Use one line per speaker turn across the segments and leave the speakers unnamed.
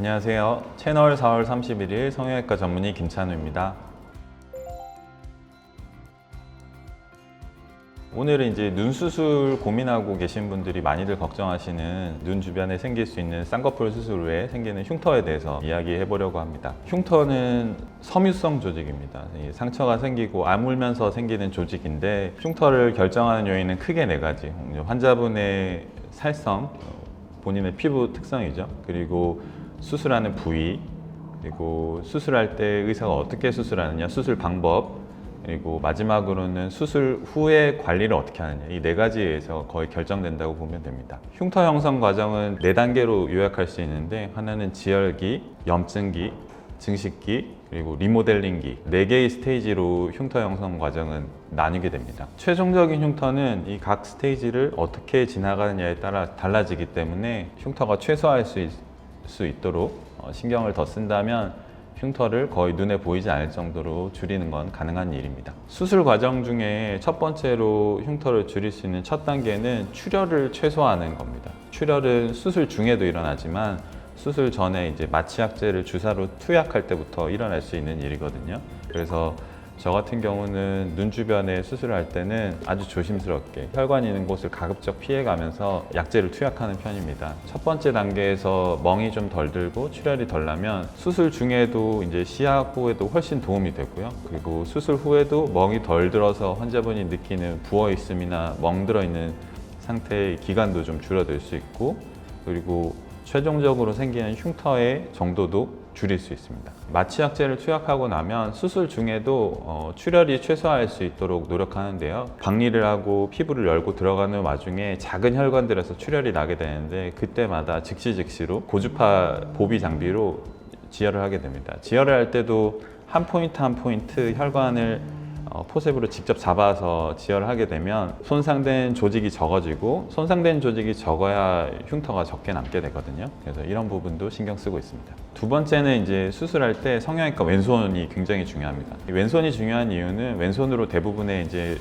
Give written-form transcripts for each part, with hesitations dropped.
안녕하세요. 채널 4월 31일 성형외과 전문의 김찬우입니다. 오늘은 이제 눈 수술 고민하고 계신 분들이 많이들 걱정하시는 눈 주변에 생길 수 있는 쌍꺼풀 수술 후에 생기는 흉터에 대해서 이야기해 보려고 합니다. 흉터는 섬유성 조직입니다. 상처가 생기고 아물면서 생기는 조직인데 흉터를 결정하는 요인은 크게 네 가지. 환자분의 살성, 본인의 피부 특성이죠. 그리고 수술하는 부위, 그리고 수술할 때 의사가 어떻게 수술하느냐, 수술 방법, 그리고 마지막으로는 수술 후에 관리를 어떻게 하느냐, 이 네 가지에서 거의 결정된다고 보면 됩니다. 흉터 형성 과정은 네 단계로 요약할 수 있는데, 하나는 지혈기, 염증기, 증식기, 그리고 리모델링기, 네 개의 스테이지로 흉터 형성 과정은 나뉘게 됩니다. 최종적인 흉터는 이 각 스테이지를 어떻게 지나가느냐에 따라 달라지기 때문에 흉터가 최소화할 수 있도록 신경을 더 쓴다면 흉터를 거의 눈에 보이지 않을 정도로 줄이는 건 가능한 일입니다. 수술 과정 중에 첫 번째로 흉터를 줄일 수 있는 첫 단계는 출혈을 최소화하는 겁니다. 출혈은 수술 중에도 일어나지만 수술 전에 이제 마취약제를 주사로 투약할 때부터 일어날 수 있는 일이거든요. 그래서 저 같은 경우는 눈 주변에 수술할 때는 아주 조심스럽게 혈관 있는 곳을 가급적 피해가면서 약제를 투약하는 편입니다. 첫 번째 단계에서 멍이 좀 덜 들고 출혈이 덜 나면 수술 중에도 이제 시약 후에도 훨씬 도움이 되고요. 그리고 수술 후에도 멍이 덜 들어서 환자분이 느끼는 부어 있음이나 멍 들어 있는 상태의 기간도 좀 줄어들 수 있고, 그리고 최종적으로 생기는 흉터의 정도도 줄일 수 있습니다. 마취약제를 투약하고 나면 수술 중에도 출혈이 최소화할 수 있도록 노력하는데요. 박리를 하고 피부를 열고 들어가는 와중에 작은 혈관들에서 출혈이 나게 되는데, 그때마다 즉시로 고주파 보비 장비로 지혈을 하게 됩니다. 지혈을 할 때도 한 포인트 한 포인트 혈관을 포셉으로 직접 잡아서 지혈을 하게 되면 손상된 조직이 적어지고, 손상된 조직이 적어야 흉터가 적게 남게 되거든요. 그래서 이런 부분도 신경 쓰고 있습니다. 두 번째는 이제 수술할 때 성형외과 왼손이 굉장히 중요합니다. 왼손이 중요한 이유는 왼손으로 대부분의 이제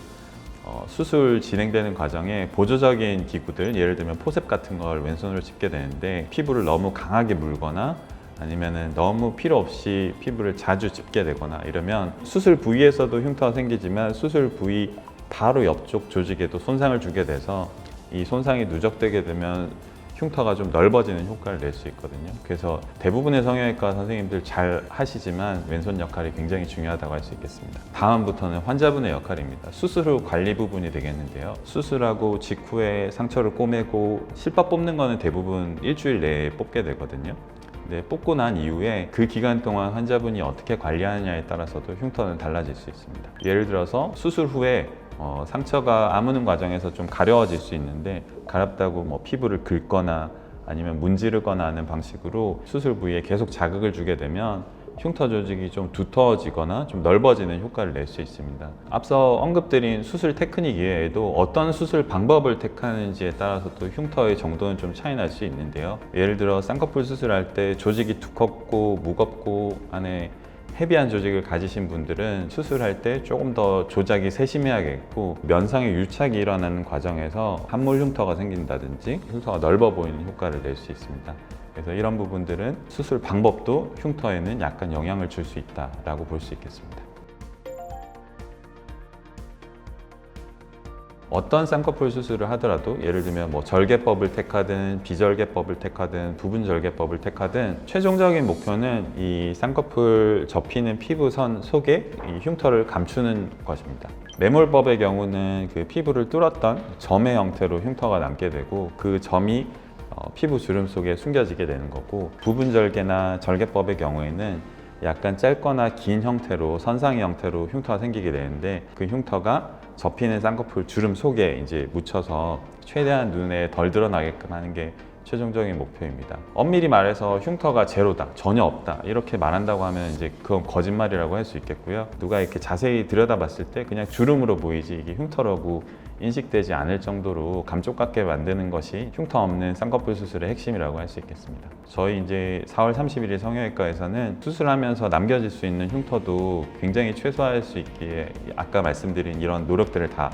수술 진행되는 과정에 보조적인 기구들, 예를 들면 포셉 같은 걸 왼손으로 짚게 되는데, 피부를 너무 강하게 물거나 아니면은 너무 필요 없이 피부를 자주 짚게 되거나 이러면 수술 부위에서도 흉터가 생기지만 수술 부위 바로 옆쪽 조직에도 손상을 주게 돼서 이 손상이 누적되게 되면 흉터가 좀 넓어지는 효과를 낼 수 있거든요. 그래서 대부분의 성형외과 선생님들 잘 하시지만 왼손 역할이 굉장히 중요하다고 할 수 있겠습니다. 다음부터는 환자분의 역할입니다. 수술 후 관리 부분이 되겠는데요. 수술하고 직후에 상처를 꼬매고 실밥 뽑는 거는 대부분 일주일 내에 뽑게 되거든요. 뽑고 난 이후에 그 기간 동안 환자분이 어떻게 관리하느냐에 따라서도 흉터는 달라질 수 있습니다. 예를 들어서 수술 후에 상처가 아무는 과정에서 좀 가려워질 수 있는데, 가렵다고 뭐 피부를 긁거나 아니면 문지르거나 하는 방식으로 수술 부위에 계속 자극을 주게 되면 흉터 조직이 좀 두터워지거나 좀 넓어지는 효과를 낼 수 있습니다. 앞서 언급드린 수술 테크닉 이외에도 어떤 수술 방법을 택하는지에 따라서 또 흉터의 정도는 좀 차이 날 수 있는데요. 예를 들어 쌍꺼풀 수술할 때 조직이 두껍고 무겁고 안에 헤비한 조직을 가지신 분들은 수술할 때 조금 더 조작이 세심해야겠고, 면상의 유착이 일어나는 과정에서 함몰 흉터가 생긴다든지 흉터가 넓어 보이는 효과를 낼 수 있습니다. 그래서 이런 부분들은 수술 방법도 흉터에는 약간 영향을 줄 수 있다라고 볼 수 있겠습니다. 어떤 쌍꺼풀 수술을 하더라도 예를 들면 뭐 절개법을 택하든 비절개법을 택하든 부분절개법을 택하든 최종적인 목표는 이 쌍꺼풀 접히는 피부선 속에 이 흉터를 감추는 것입니다. 매몰법의 경우는 그 피부를 뚫었던 점의 형태로 흉터가 남게 되고, 그 점이 피부 주름 속에 숨겨지게 되는 거고, 부분절개나 절개법의 경우에는 약간 짧거나 긴 형태로 선상의 형태로 흉터가 생기게 되는데, 그 흉터가 접히는 쌍꺼풀 주름 속에 이제 묻혀서 최대한 눈에 덜 드러나게끔 하는 게 최종적인 목표입니다. 엄밀히 말해서 흉터가 제로다, 전혀 없다 이렇게 말한다고 하면 이제 그건 거짓말이라고 할 수 있겠고요. 누가 이렇게 자세히 들여다봤을 때 그냥 주름으로 보이지 이게 흉터라고 인식되지 않을 정도로 감쪽같게 만드는 것이 흉터 없는 쌍꺼풀 수술의 핵심이라고 할 수 있겠습니다. 저희 이제 4월 31일 성형외과에서는 수술하면서 남겨질 수 있는 흉터도 굉장히 최소화할 수 있기에 아까 말씀드린 이런 노력들을 다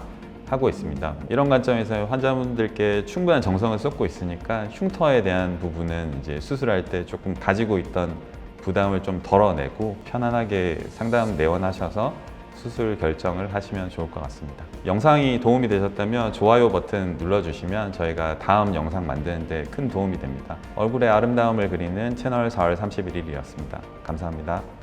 하고 있습니다. 이런 관점에서 환자분들께 충분한 정성을 쏟고 있으니까 흉터에 대한 부분은 이제 수술할 때 조금 가지고 있던 부담을 좀 덜어내고 편안하게 상담 내원하셔서 수술 결정을 하시면 좋을 것 같습니다. 영상이 도움이 되셨다면 좋아요 버튼 눌러주시면 저희가 다음 영상 만드는 데 큰 도움이 됩니다. 얼굴의 아름다움을 그리는 채널 4월 31일이었습니다. 감사합니다.